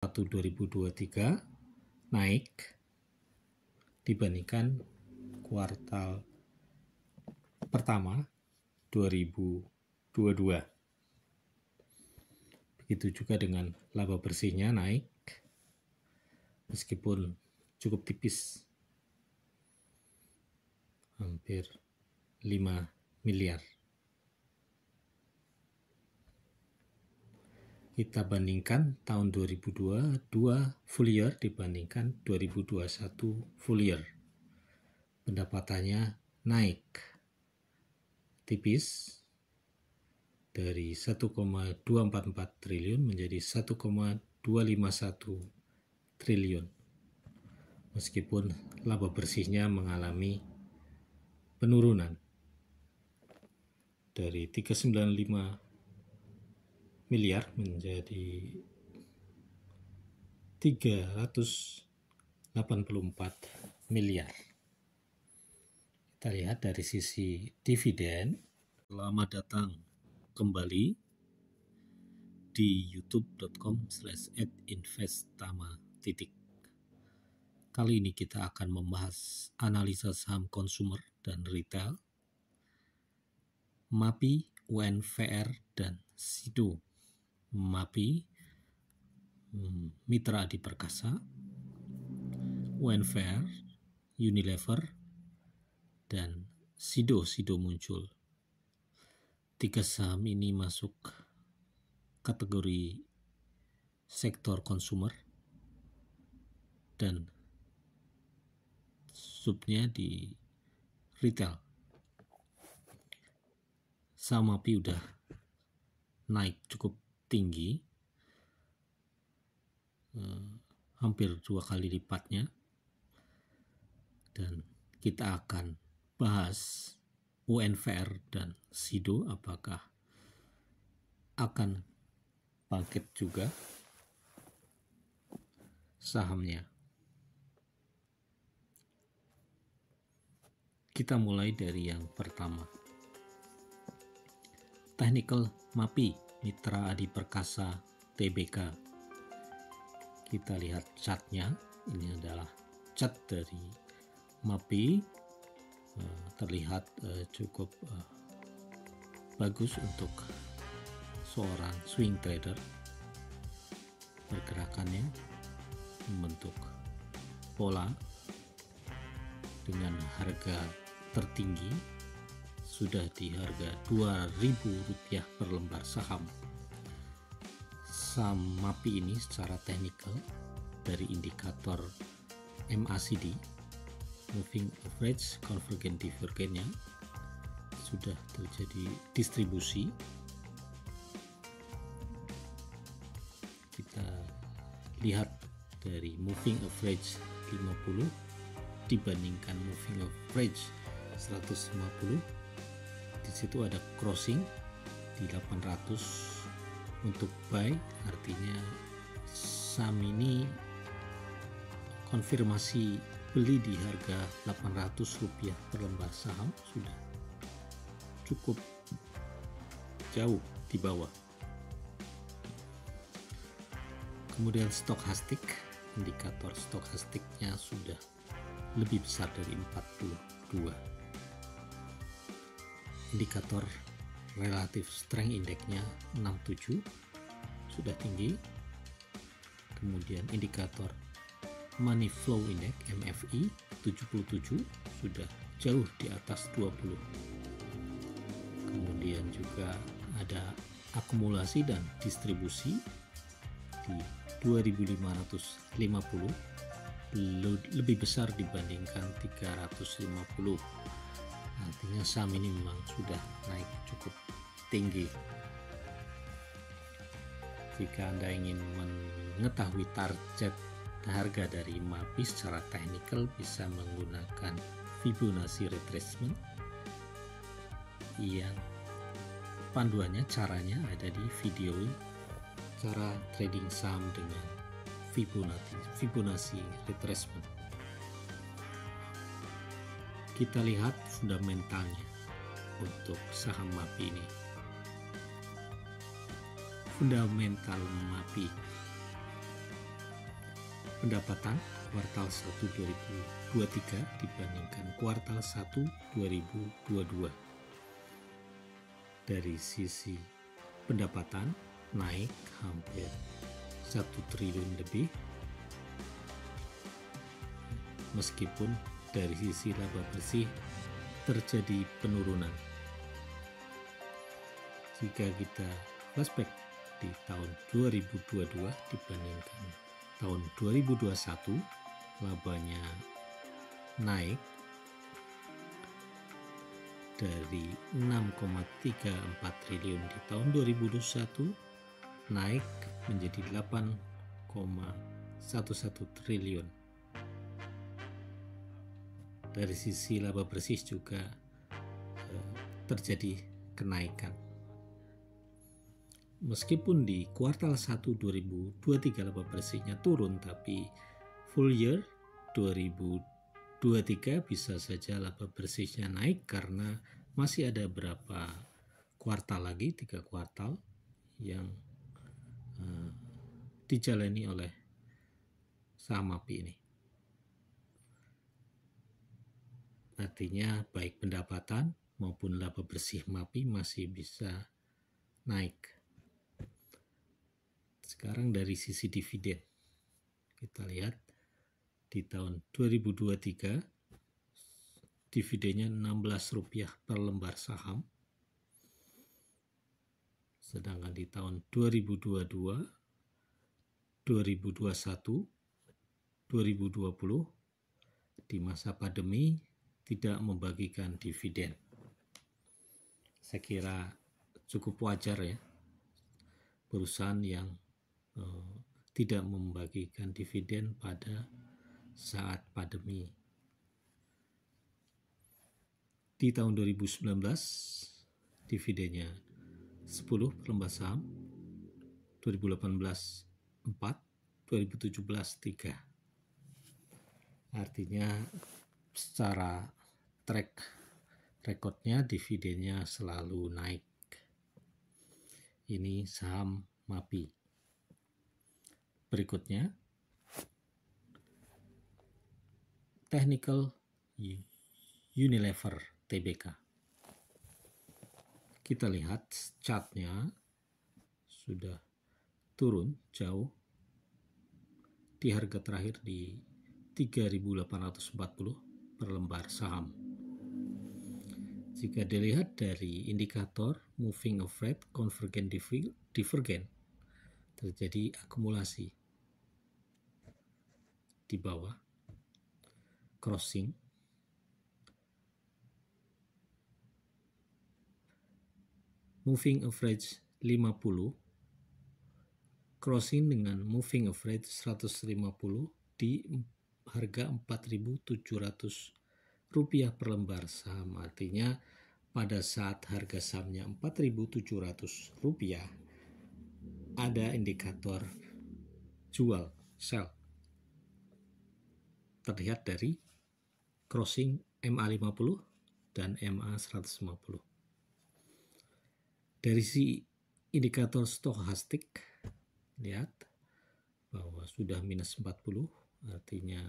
1 2023 naik dibandingkan kuartal pertama 2022. Begitu juga dengan laba bersihnya naik meskipun cukup tipis, hampir 5 miliar. Kita bandingkan tahun 2022 full year dibandingkan 2021 full year. Pendapatannya naik tipis dari 1,244 triliun menjadi 1,251 triliun. Meskipun laba bersihnya mengalami penurunan dari 395 miliar menjadi 384 miliar. Kita lihat dari sisi dividen. Selamat datang kembali di youtube.com/@investama. Kali ini kita akan membahas analisa saham konsumer dan retail, MAPI, UNVR, dan SIDO. MAPI, Mitra Adi Perkasa, UNVR, Unilever, dan SIDO muncul. 3 saham ini masuk kategori sektor konsumer dan subnya di retail. Saham MAPI udah naik cukup tinggi, hampir 2 kali lipatnya, dan kita akan bahas UNVR dan SIDO apakah akan bangkit juga sahamnya. Kita mulai dari yang pertama. Technical MAPI, Mitra Adi Perkasa Tbk. Kita lihat chartnya. Ini adalah chart dari MAPI. Terlihat cukup bagus untuk seorang swing trader. Pergerakannya membentuk pola dengan harga tertinggi sudah di harga Rp2.000 per lembar saham. Saham MAPI ini secara teknikal dari indikator MACD, Moving Average Convergent Divergence-nya sudah terjadi distribusi. Kita lihat dari Moving Average 50 dibandingkan Moving Average 150. Di situ ada crossing di 800 untuk buy, artinya saham ini konfirmasi beli di harga Rp800 per lembar saham sudah cukup jauh di bawah. Kemudian stokastik, indikator stokastiknya sudah lebih besar dari 42. Indikator relatif strength index-nya 67, sudah tinggi. Kemudian indikator money flow index MFI 77, sudah jauh di atas 20. Kemudian juga ada akumulasi dan distribusi di 2550, lebih besar dibandingkan 350. Artinya saham ini memang sudah naik cukup tinggi. Jika Anda ingin mengetahui target harga dari MAPI secara teknikal, bisa menggunakan Fibonacci retracement yang panduannya, caranya ada di video cara trading saham dengan Fibonacci retracement. Kita lihat fundamentalnya untuk saham MAPI ini. Fundamental MAPI pendapatan kuartal 1 2023 dibandingkan kuartal 1 2022. Dari sisi pendapatan naik hampir 1 triliun lebih, meskipun dari sisi laba bersih terjadi penurunan. Jika kita flashback di tahun 2022 dibandingkan tahun 2021, labanya naik dari 6,34 triliun di tahun 2021 naik menjadi 8,11 triliun. Dari sisi laba bersih juga terjadi kenaikan. Meskipun di kuartal 1 2023 laba bersihnya turun, tapi full year 2023 bisa saja laba bersihnya naik karena masih ada beberapa kuartal lagi, 3 kuartal yang dijalani oleh saham MAPI ini. Artinya baik pendapatan maupun laba bersih MAPI masih bisa naik. Sekarang dari sisi dividen, kita lihat di tahun 2023 dividennya Rp16 per lembar saham, sedangkan di tahun 2022, 2021, 2020 di masa pandemi tidak membagikan dividen. Saya kira cukup wajar ya, perusahaan yang tidak membagikan dividen pada saat pandemi. Di tahun 2019 dividennya 10 per lembar saham, 2018 4, 2017 3. Artinya secara track recordnya dividennya selalu naik. Ini saham MAPI. Berikutnya, Technical Unilever Tbk. Kita lihat chartnya sudah turun jauh di harga terakhir di 3.840 per lembar saham. Jika dilihat dari indikator moving average convergent divergent, terjadi akumulasi di bawah crossing moving average 50 crossing dengan moving average 150 di harga Rp4.700 per lembar saham. Artinya pada saat harga sahamnya Rp4.700 ada indikator jual, sell, terlihat dari crossing MA50 dan MA150. Dari si indikator stokastik, lihat bahwa sudah minus 40, artinya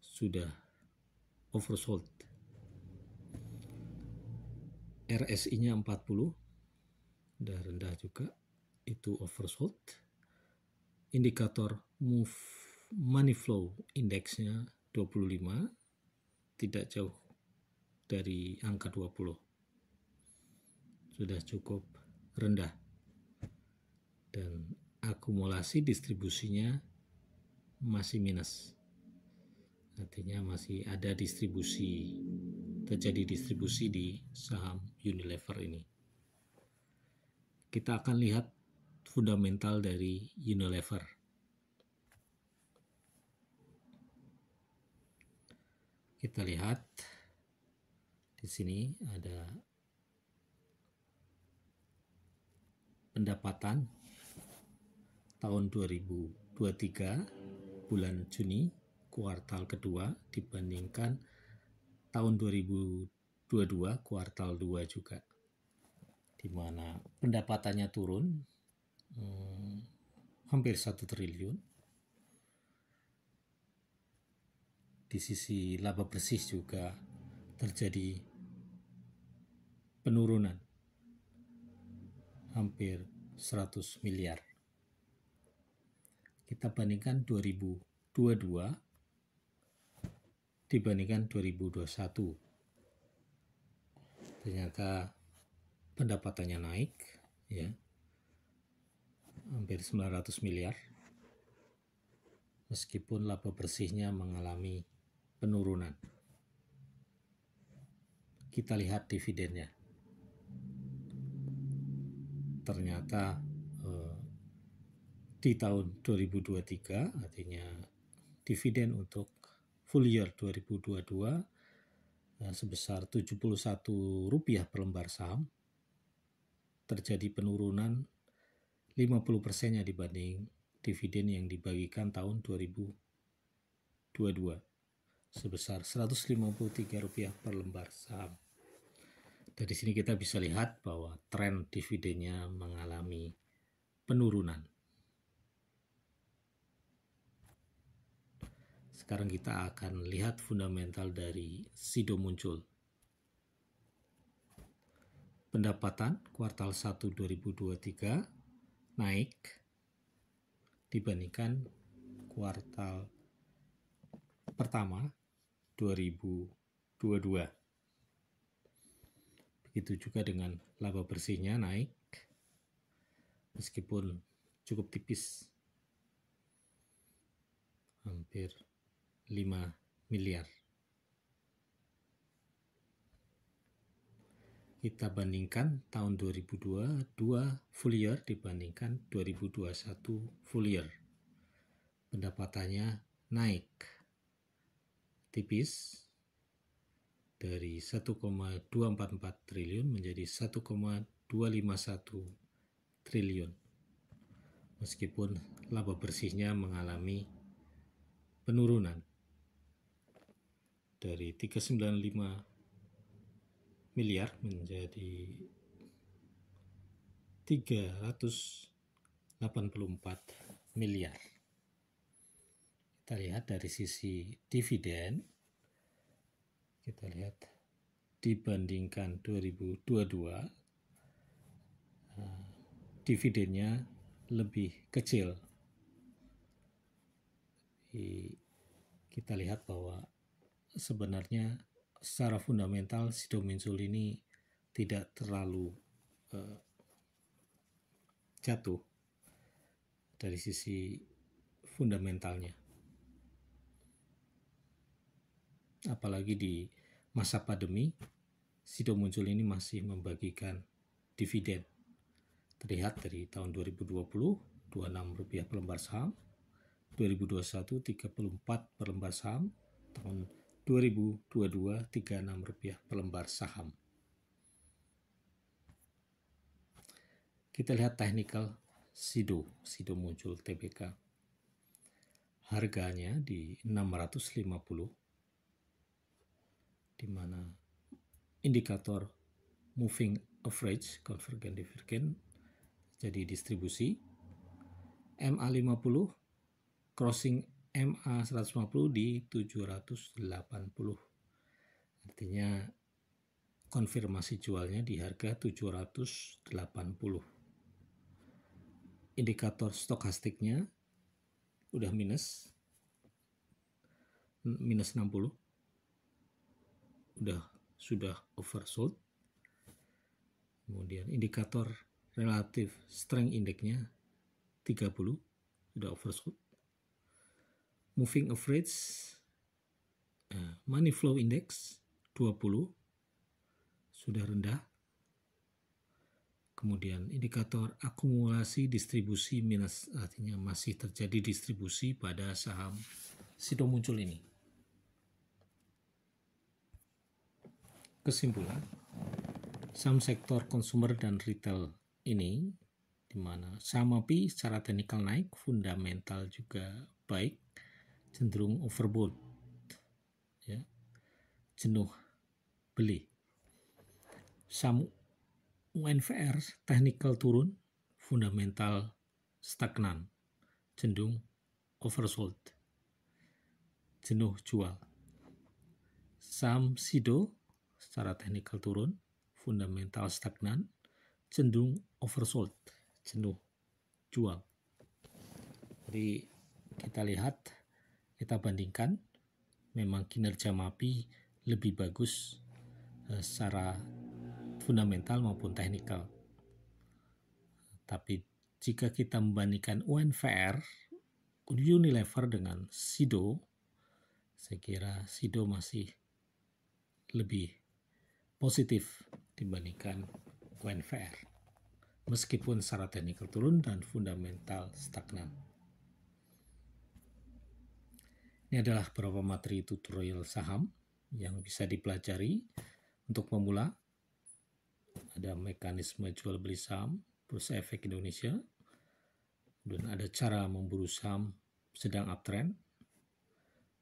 sudah oversold. RSI-nya 40, sudah rendah juga, itu oversold. Indikator money flow index-nya 25, tidak jauh dari angka 20. Sudah cukup rendah. Dan akumulasi distribusinya masih minus. Artinya masih ada terjadi distribusi di saham Unilever ini. Kita akan lihat fundamental dari Unilever. Kita lihat di sini ada pendapatan tahun 2023 bulan Juni kuartal kedua dibandingkan tahun 2022 kuartal 2 juga, di mana pendapatannya turun hampir 1 triliun, di sisi laba bersih juga terjadi penurunan hampir 100 miliar. Kita bandingkan 2022 dibandingkan 2021. Ternyata pendapatannya naik, ya, hampir 900 miliar, meskipun laba bersihnya mengalami penurunan. Kita lihat dividennya. Ternyata di tahun 2023, artinya dividen untuk full year 2022 sebesar Rp71 per lembar saham, terjadi penurunan 50%-nya dibanding dividen yang dibagikan tahun 2022 sebesar Rp153 per lembar saham. Dari sini kita bisa lihat bahwa tren dividennya mengalami penurunan. Sekarang kita akan lihat fundamental dari Sido muncul. Pendapatan kuartal 1 2023 naik dibandingkan kuartal pertama 2022. Begitu juga dengan laba bersihnya naik meskipun cukup tipis, hampir 5 miliar. Kita bandingkan tahun 2022 full year dibandingkan 2021 full year. Pendapatannya naik tipis dari 1,244 triliun menjadi 1,251 triliun. Meskipun laba bersihnya mengalami penurunan dari 395 miliar menjadi 384 miliar. Kita lihat dari sisi dividen, kita lihat dibandingkan 2022 dividennya lebih kecil. Kita lihat bahwa sebenarnya secara fundamental Sido muncul ini tidak terlalu jatuh dari sisi fundamentalnya. Apalagi di masa pandemi, Sido muncul ini masih membagikan dividen. Terlihat dari tahun 2020, Rp26 per lembar saham, 2021 34 per lembar saham, tahun 2022 Rp36 per lembar saham. Kita lihat technical Sido muncul TBK. Harganya di 650, di mana indikator moving average convergent divergent jadi distribusi, MA50 crossing MA150 di 780. Artinya konfirmasi jualnya di harga 780. Indikator stokastiknya udah minus 60. Sudah oversold. Kemudian indikator relative strength index-nya 30 sudah oversold. Moving average money flow index 20 sudah rendah. Kemudian indikator akumulasi distribusi minus, artinya masih terjadi distribusi pada saham Sido muncul ini. Kesimpulan, saham sektor konsumer dan retail ini, di mana saham API secara teknikal naik, fundamental juga baik, cenderung overbought, ya, jenuh beli. Saham UNVR teknikal turun, fundamental stagnan, cenderung oversold, jenuh jual. Saham SIDO secara teknikal turun, fundamental stagnan, cenderung oversold, cenderung jual. Jadi kita lihat, kita bandingkan, memang kinerja MAPI lebih bagus secara fundamental maupun teknikal. Tapi jika kita membandingkan UNVR, Unilever dengan SIDO, saya kira SIDO masih lebih positif dibandingkan UNVR. Meskipun secara teknikal turun dan fundamental stagnan. Ini adalah beberapa materi tutorial saham yang bisa dipelajari untuk pemula. Ada mekanisme jual beli saham, Bursa Efek Indonesia, dan ada cara memburu saham sedang uptrend,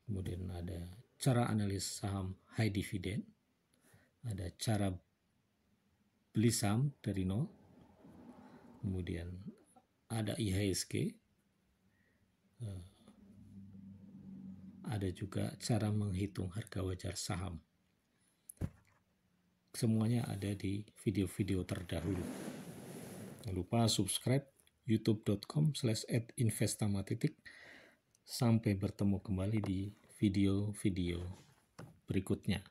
kemudian ada cara analis saham high dividend, ada cara beli saham dari nol, kemudian ada IHSG, ada juga cara menghitung harga wajar saham. Semuanya ada di video-video terdahulu. Jangan lupa subscribe youtube.com/@investama. Sampai bertemu kembali di video-video berikutnya.